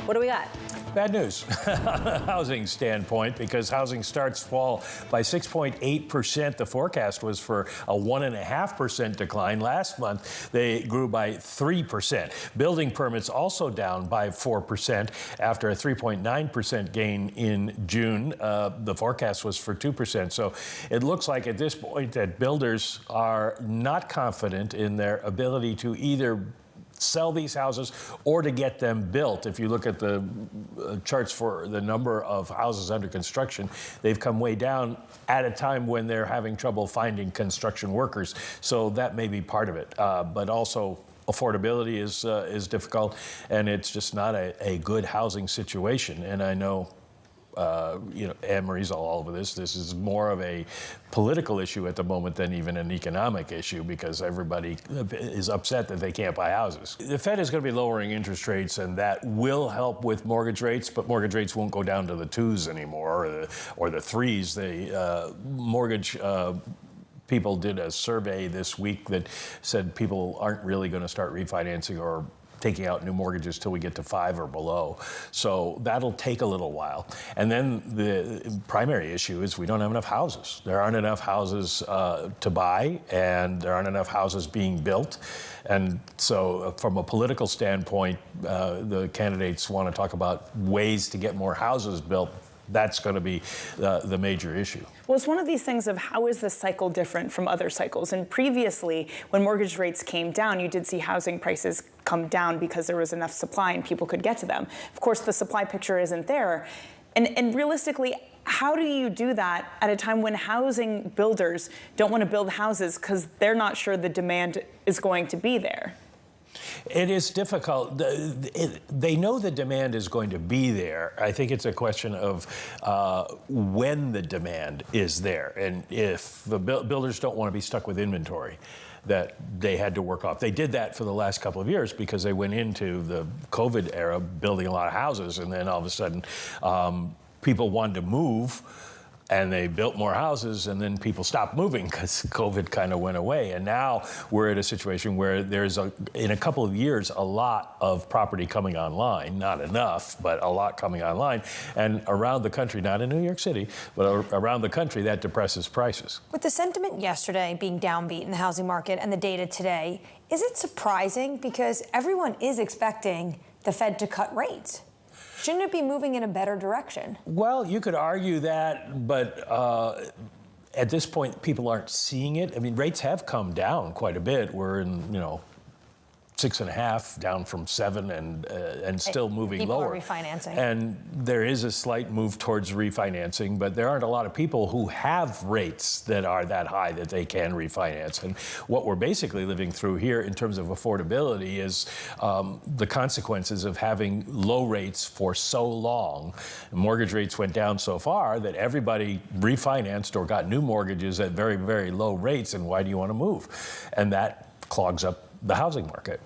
What do we got? Bad news on a housing standpoint, because housing starts fall by 6.8%. The forecast was for a 1.5% decline. Last month, they grew by 3%. Building permits also down by 4% after a 3.9% gain in June. The forecast was for 2%. So it looks like at this point that builders are not confident in their ability to either sell these houses or to get them built. If you look at the charts for the number of houses under construction, they've come way down at a time when they're having trouble finding construction workers. So that may be part of it. But also affordability is difficult, and it's just not a good housing situation. And I know Anne Marie's all over this. This is more of a political issue at the moment than even an economic issue, because everybody is upset that they can't buy houses. The Fed is going to be lowering interest rates, and that will help with mortgage rates, but mortgage rates won't go down to the 2s anymore, or the 3s. The mortgage people did a survey this week that said people aren't really going to start refinancing or taking out new mortgages till we get to 5 or below. So that'll take a little while. And then the primary issue is we don't have enough houses. There aren't enough houses to buy, and there aren't enough houses being built. And so from a political standpoint, the candidates want to talk about ways to get more houses built. That's going to be the major issue. Well, it's one of these things of how is this cycle different from other cycles? And previously, when mortgage rates came down, you did see housing prices come down because there was enough supply and people could get to them. Of course, the supply picture isn't there. And realistically, how do you do that at a time when housing builders don't want to build houses because they're not sure the demand is going to be there? It is difficult. They know the demand is going to be there. I think it's a question of when the demand is there. And if the builders don't want to be stuck with inventory that they had to work off. They did that for the last couple of years because they went into the COVID era building a lot of houses, and then all of a sudden people wanted to move, and they built more houses, and then people stopped moving because COVID kind of went away. And now we're at a situation where there's, in a couple of years, a lot of property coming online. Not enough, but a lot coming online. And around the country, not in New York City, but around the country, that depresses prices. With the sentiment yesterday being downbeat in the housing market and the data today, is it surprising? Because everyone is expecting the Fed to cut rates. Shouldn't it be moving in a better direction? Well, you could argue that, but at this point, people aren't seeing it. I mean, rates have come down quite a bit. We're in, 6.5, down from 7, and still moving lower. People are refinancing. And there is a slight move towards refinancing, but there aren't a lot of people who have rates that are that high that they can refinance. And what we're basically living through here in terms of affordability is the consequences of having low rates for so long. Mortgage rates went down so far that everybody refinanced or got new mortgages at very, very low rates. And why do you want to move? And that clogs up the housing market.